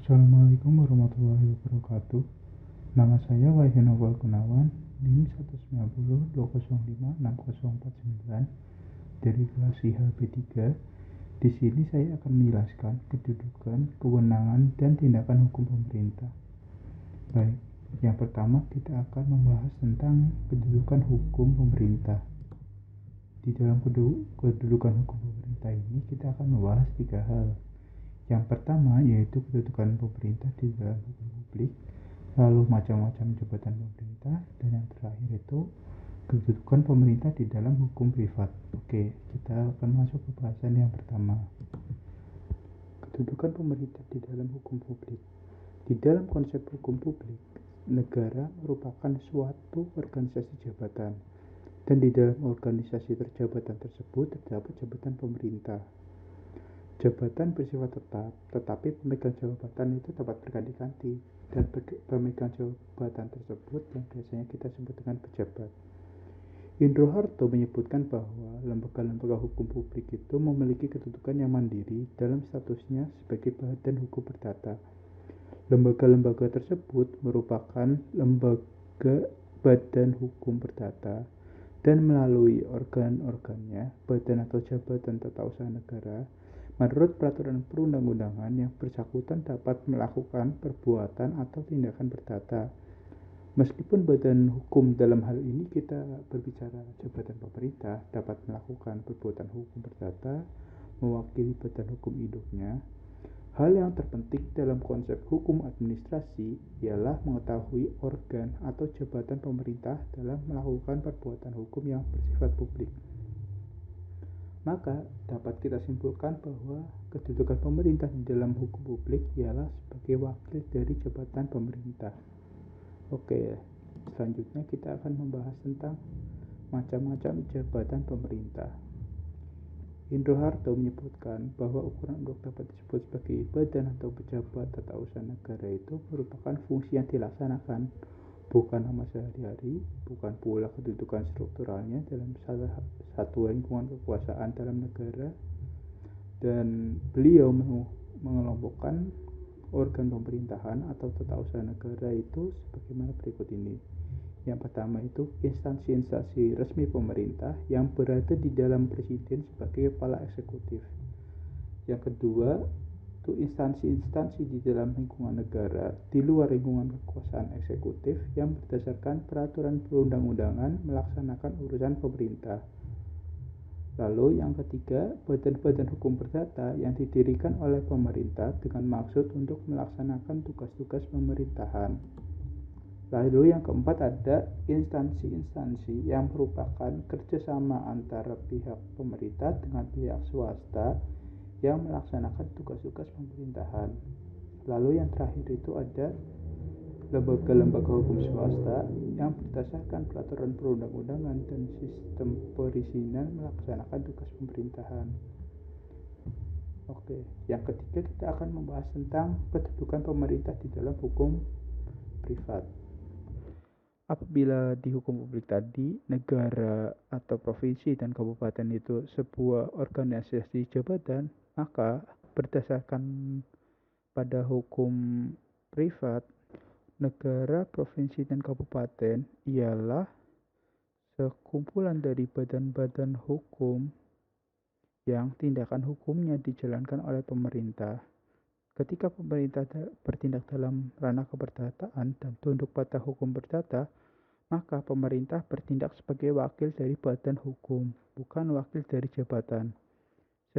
Assalamualaikum warahmatullahi wabarakatuh. Nama saya Wahyu Novel Gunawan, NIM 19020560049 dari kelas IHB3. Di sini saya akan menjelaskan kedudukan, kewenangan, dan tindakan hukum pemerintah. Baik, yang pertama kita akan membahas tentang kedudukan hukum pemerintah. Di dalam kedudukan hukum pemerintah ini kita akan membahas 3 hal. Yang pertama yaitu kedudukan pemerintah di dalam hukum publik, lalu macam-macam jabatan pemerintah, dan yang terakhir itu kedudukan pemerintah di dalam hukum privat. Oke, kita akan masuk ke bahasan yang pertama. Kedudukan pemerintah di dalam hukum publik. Di dalam konsep hukum publik, negara merupakan suatu organisasi jabatan, dan di dalam organisasi jabatan tersebut terdapat jabatan pemerintah. Jabatan bersifat tetap, tetapi pemegang jabatan itu dapat berganti-ganti, dan pemegang jabatan tersebut yang biasanya kita sebut dengan pejabat. Indro Harto menyebutkan bahwa lembaga-lembaga hukum publik itu memiliki kedudukan yang mandiri dalam statusnya sebagai badan hukum perdata. Lembaga-lembaga tersebut merupakan lembaga badan hukum perdata, dan melalui organ-organnya, badan atau jabatan tata usaha negara, menurut peraturan perundang-undangan yang bersangkutan dapat melakukan perbuatan atau tindakan perdata. Meskipun badan hukum dalam hal ini kita berbicara jabatan pemerintah dapat melakukan perbuatan hukum perdata mewakili badan hukum induknya, hal yang terpenting dalam konsep hukum administrasi ialah mengetahui organ atau jabatan pemerintah dalam melakukan perbuatan hukum yang bersifat publik. Maka dapat kita simpulkan bahwa kedudukan pemerintah di dalam hukum publik ialah sebagai wakil dari jabatan pemerintah. Oke, selanjutnya kita akan membahas tentang macam-macam jabatan pemerintah. Indro Harto menyebutkan bahwa ukuran untuk dapat disebut sebagai badan atau pejabat tata usaha negara itu merupakan fungsi yang dilaksanakan, bukan nama sehari-hari, bukan pula kedudukan strukturalnya dalam salah satu lingkungan kekuasaan dalam negara, dan beliau mengelompokkan organ pemerintahan atau tata usaha negara itu sebagaimana berikut ini. Yang pertama itu instansi-instansi resmi pemerintah yang berada di dalam presiden sebagai kepala eksekutif. Yang kedua itu instansi-instansi di dalam lingkungan negara di luar lingkungan kekuasaan eksekutif yang berdasarkan peraturan perundang-undangan melaksanakan urusan pemerintah. Lalu yang ketiga, badan-badan hukum perdata yang didirikan oleh pemerintah dengan maksud untuk melaksanakan tugas-tugas pemerintahan. Lalu yang keempat ada instansi-instansi yang merupakan kerjasama antara pihak pemerintah dengan pihak swasta yang melaksanakan tugas-tugas pemerintahan. Lalu yang terakhir itu ada lembaga-lembaga hukum swasta yang berdasarkan peraturan perundang-undangan dan sistem perizinan melaksanakan tugas pemerintahan. Oke, yang ketiga kita akan membahas tentang kedudukan pemerintah di dalam hukum privat. Apabila di hukum publik tadi, negara atau provinsi dan kabupaten itu sebuah organisasi jabatan, maka berdasarkan pada hukum privat, negara, provinsi, dan kabupaten ialah sekumpulan dari badan-badan hukum yang tindakan hukumnya dijalankan oleh pemerintah. Ketika pemerintah bertindak dalam ranah keperdataan dan tunduk pada hukum perdata, maka pemerintah bertindak sebagai wakil dari badan hukum, bukan wakil dari jabatan.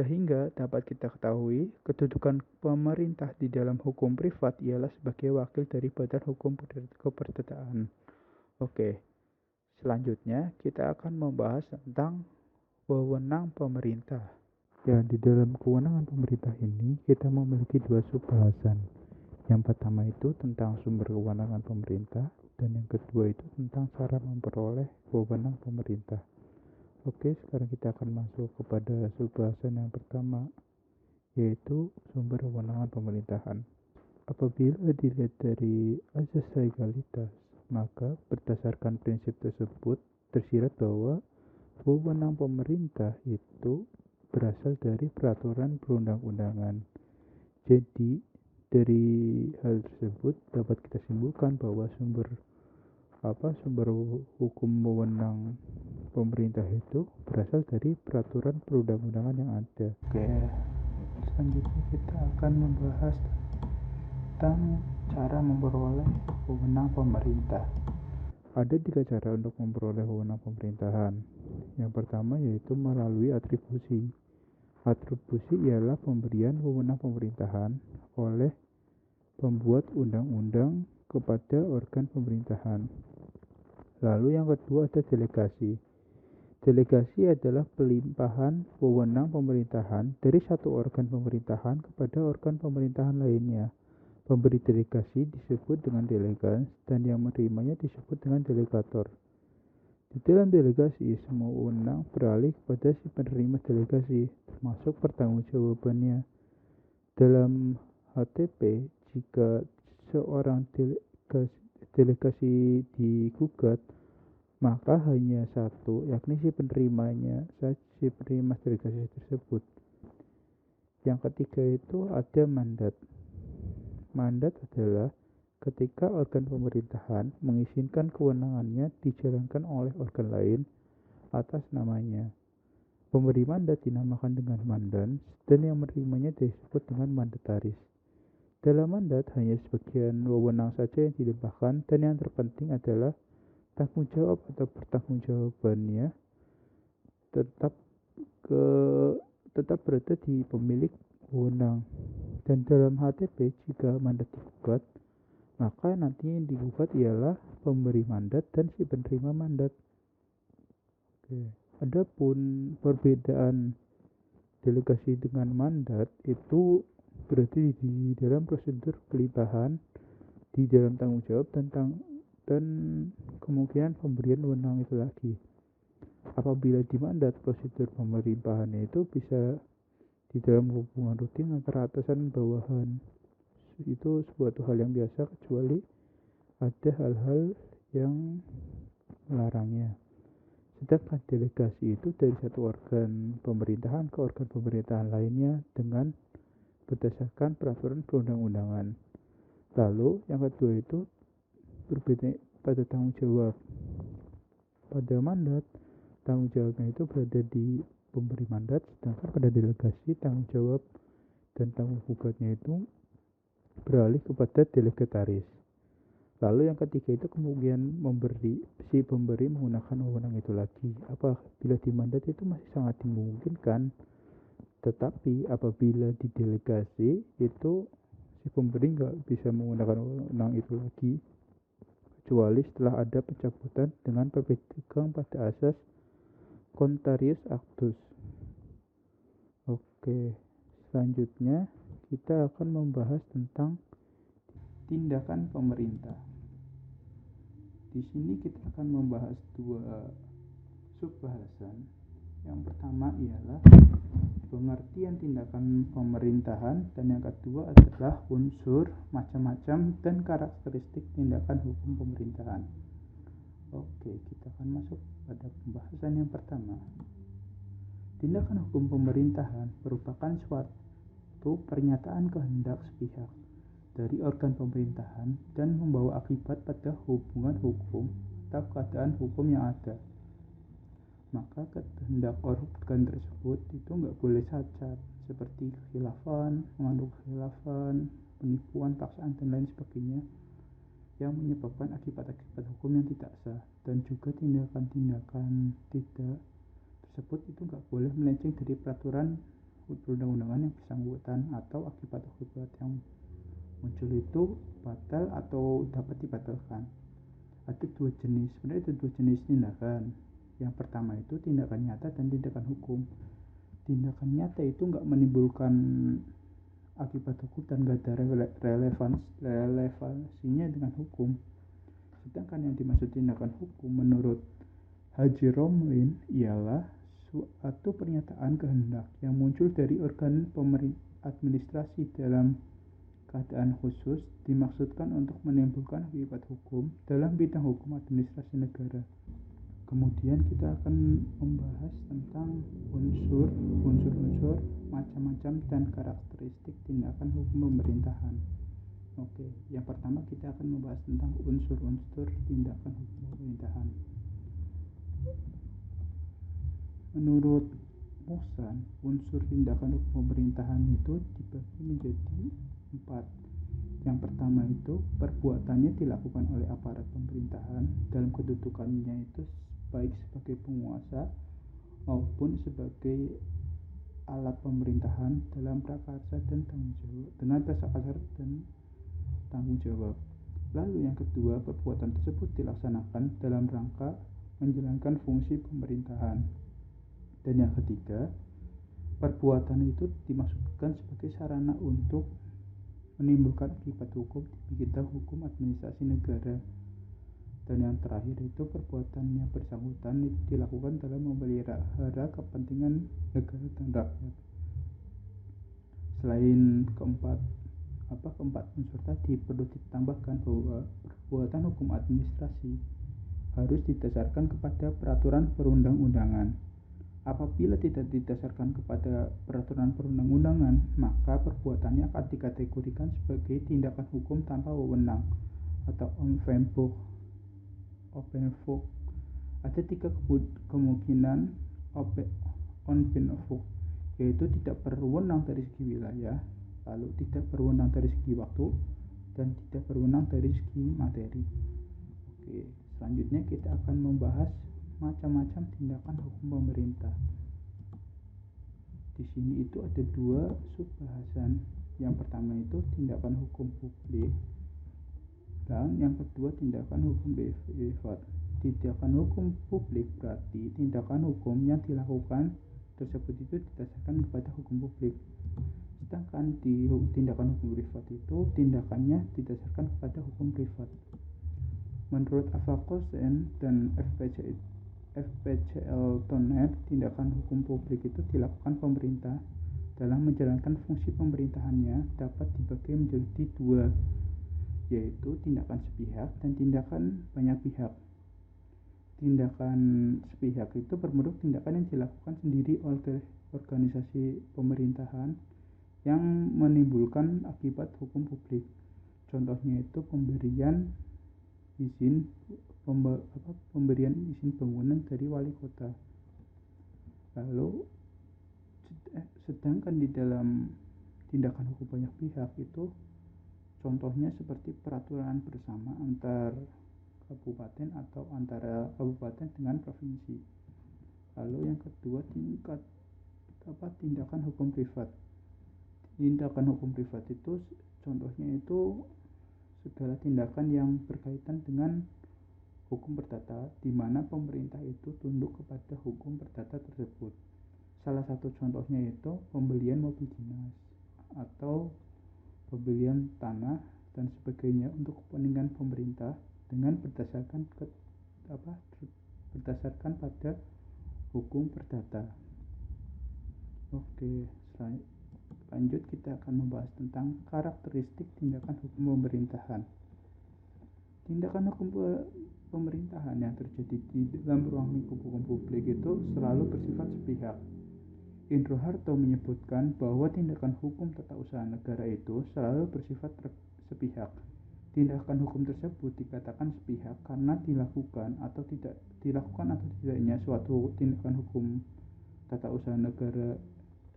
Sehingga dapat kita ketahui, kedudukan pemerintah di dalam hukum privat ialah sebagai wakil dari badan hukum keperdataan. Oke, selanjutnya kita akan membahas tentang wewenang pemerintah. Ya, di dalam kewenangan pemerintah ini kita memiliki 2 subbahasan. Yang pertama itu tentang sumber kewenangan pemerintah, dan yang kedua itu tentang cara memperoleh wewenang pemerintah. Oke, sekarang kita akan masuk kepada subbahasan yang pertama, yaitu sumber kewenangan pemerintahan. Apabila dilihat dari asas legalitas, maka berdasarkan prinsip tersebut tersirat bahwa wewenang pemerintah itu berasal dari peraturan perundang-undangan. Jadi, Dari hal tersebut dapat kita simpulkan bahwa sumber hukum wewenang pemerintah itu berasal dari peraturan perundang-undangan yang ada. Oke, selanjutnya kita akan membahas tentang cara memperoleh wewenang pemerintah. Ada 3 cara untuk memperoleh wewenang pemerintahan. Yang pertama yaitu melalui atribusi. Atribusi ialah pemberian wewenang pemerintahan oleh pembuat undang-undang kepada organ pemerintahan. Lalu yang kedua ada delegasi. Delegasi adalah pelimpahan wewenang pemerintahan dari satu organ pemerintahan kepada organ pemerintahan lainnya. Pemberi delegasi disebut dengan delegan dan yang menerimanya disebut dengan delegator. Di dalam delegasi, semua wewenang beralih kepada si penerima delegasi, termasuk pertanggungjawabannya. Dalam HTP, jika seorang delegasi digugat, maka hanya satu, yakni si penerima delegasi tersebut. Yang ketiga itu ada mandat. Mandat adalah ketika organ pemerintahan mengizinkan kewenangannya dijalankan oleh organ lain atas namanya. Pemberi mandat dinamakan dengan mandat dan yang menerimanya disebut dengan mandataris. Dalam mandat hanya sebagian wewenang saja yang dilimpahkan dan yang terpenting adalah tanggung jawab atau pertanggungjawabannya tetap berada di pemilik wewenang. Dan dalam HTP jika mandat digugat, maka nanti yang digugat ialah pemberi mandat dan si penerima mandat. Oke. Adapun perbedaan delegasi dengan mandat itu berarti di dalam prosedur pelimpahan, di dalam tanggung jawab dan kemungkinan pemberian wewenang itu lagi. Apabila di mandat, prosedur pemelimpahannya itu bisa di dalam hubungan rutin antara atasan dan bawahan. Itu suatu hal yang biasa kecuali ada hal-hal yang melarangnya. Sedangkan delegasi itu dari satu organ pemerintahan ke organ pemerintahan lainnya dengan berdasarkan peraturan perundang-undangan. Lalu yang kedua itu berbeda pada tanggung jawab. Pada mandat, tanggung jawabnya itu berada di pemberi mandat, sedangkan pada delegasi tanggung jawab dan tanggung gugatnya itu beralih kepada delegataris. Lalu yang ketiga itu kemungkinan si pemberi menggunakan wewenang itu lagi. Apabila di mandat itu masih sangat dimungkinkan, tetapi apabila di delegasi itu si pemberi nggak bisa menggunakan wewenang itu lagi, kecuali setelah ada pencabutan dengan berpegang pada asas contrarius actus. Oke, selanjutnya kita akan membahas tentang tindakan pemerintah. Di sini kita akan membahas 2 subbahasan. Yang pertama ialah pengertian tindakan pemerintahan dan yang kedua adalah unsur, macam-macam dan karakteristik tindakan hukum pemerintahan. Oke, kita akan masuk pada pembahasan yang pertama. Tindakan hukum pemerintahan merupakan suatu pernyataan kehendak sepihak dari organ pemerintahan dan membawa akibat pada hubungan hukum atau keadaan hukum yang ada. Maka kehendak organ tersebut itu nggak boleh cacat, seperti kekhilafan, mengandung kekhilafan, penipuan, paksaan dan lain sebagainya yang menyebabkan akibat-akibat hukum yang tidak sah. Dan juga tindakan-tindakan tidak tersebut itu nggak boleh melenceng dari peraturan perundang-undangan yang bersangkutan atau akibat-akibat yang muncul itu batal atau dapat dibatalkan. Ada 2 jenis, sebenarnya ada 2 jenis tindakan. Yang pertama itu tindakan nyata dan tindakan hukum. Tindakan nyata itu nggak menimbulkan akibat hukum dan nggak ada relevansinya dengan hukum. Sedangkan yang dimaksud tindakan hukum menurut Haji Romlin ialah suatu pernyataan kehendak yang muncul dari organ administrasi dalam keadaan khusus dimaksudkan untuk menimbulkan akibat hukum dalam bidang hukum administrasi negara. Kemudian kita akan membahas tentang unsur, macam-macam dan karakteristik tindakan hukum pemerintahan. Oke, yang pertama kita akan membahas tentang unsur-unsur tindakan hukum pemerintahan. Menurut Musan, unsur tindakan hukum pemerintahan itu dibagi menjadi 4. Yang pertama itu perbuatannya dilakukan oleh aparat pemerintahan dalam kedudukannya itu baik sebagai penguasa maupun sebagai alat pemerintahan dalam prakarsa dan tanggung jawab dengan prakarsa dan tanggung jawab. Lalu yang kedua, perbuatan tersebut dilaksanakan dalam rangka menjalankan fungsi pemerintahan. Dan yang ketiga, perbuatan itu dimaksudkan sebagai sarana untuk menimbulkan akibat hukum di bidang hukum administrasi negara. Dan yang terakhir itu perbuatan yang bersangkutan itu dilakukan dalam memelihara kepentingan negara dan rakyat. Selain keempat unsur tadi, perlu ditambahkan bahwa perbuatan hukum administrasi harus didasarkan kepada peraturan perundang-undangan. Apabila tidak didasarkan kepada peraturan perundang-undangan, maka perbuatannya akan dikategorikan sebagai tindakan hukum tanpa wewenang atau onfenbok. Ada 3 kemungkinan onfenbok, yaitu tidak berwenang dari segi wilayah, lalu tidak berwenang dari segi waktu, dan tidak berwenang dari segi materi. Oke, selanjutnya kita akan membahas macam-macam tindakan hukum pemerintah. Di sini itu ada 2 subbahasan. Yang pertama itu tindakan hukum publik, dan yang kedua tindakan hukum privat. Tindakan hukum publik berarti tindakan hukum yang dilakukan tersebut itu didasarkan kepada hukum publik. Sedangkan di tindakan hukum privat itu tindakannya didasarkan kepada hukum privat. Menurut Avakosen dan FPCL-Toner, tindakan hukum publik itu dilakukan pemerintah dalam menjalankan fungsi pemerintahannya dapat dibagi menjadi 2, yaitu tindakan sepihak dan tindakan banyak pihak. Tindakan sepihak itu berbentuk tindakan yang dilakukan sendiri oleh organisasi pemerintahan yang menimbulkan akibat hukum publik. Contohnya itu pemberian izin bangunan dari wali kota. Lalu sedangkan di dalam tindakan hukum banyak pihak itu contohnya seperti peraturan bersama antar kabupaten atau antara kabupaten dengan provinsi. Lalu yang kedua, tindakan hukum privat. Tindakan hukum privat itu contohnya itu segala tindakan yang berkaitan dengan hukum perdata, di mana pemerintah itu tunduk kepada hukum perdata tersebut. Salah satu contohnya itu pembelian mobil dinas atau pembelian tanah dan sebagainya untuk kepentingan pemerintah dengan berdasarkan pada hukum perdata. Oke, lanjut kita akan membahas tentang karakteristik tindakan hukum pemerintahan. Tindakan hukum pemerintahan yang terjadi di dalam ruang lingkup hukum publik itu selalu bersifat sepihak. Indro Harto menyebutkan bahwa tindakan hukum tata usaha negara itu selalu bersifat sepihak. Tindakan hukum tersebut dikatakan sepihak karena dilakukan atau tidaknya suatu tindakan hukum tata usaha negara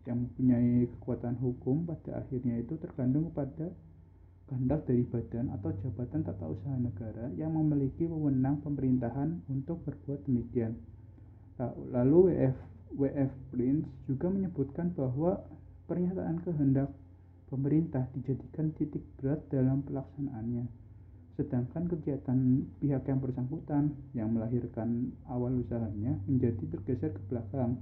yang mempunyai kekuatan hukum pada akhirnya itu tergantung kepada kehendak dari badan atau jabatan tata usaha negara yang memiliki wewenang pemerintahan untuk berbuat demikian. Lalu W.F. Prince juga menyebutkan bahwa pernyataan kehendak pemerintah dijadikan titik berat dalam pelaksanaannya, sedangkan kegiatan pihak yang bersangkutan yang melahirkan awal usahanya menjadi tergeser ke belakang,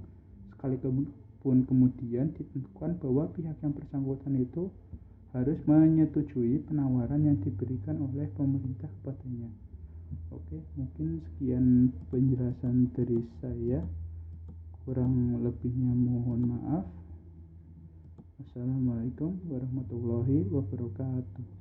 sekalipun kemudian ditentukan bahwa pihak yang bersangkutan itu harus menyetujui penawaran yang diberikan oleh pemerintah kepadanya. Oke, mungkin sekian penjelasan dari saya. Kurang lebihnya mohon maaf. Assalamualaikum warahmatullahi wabarakatuh.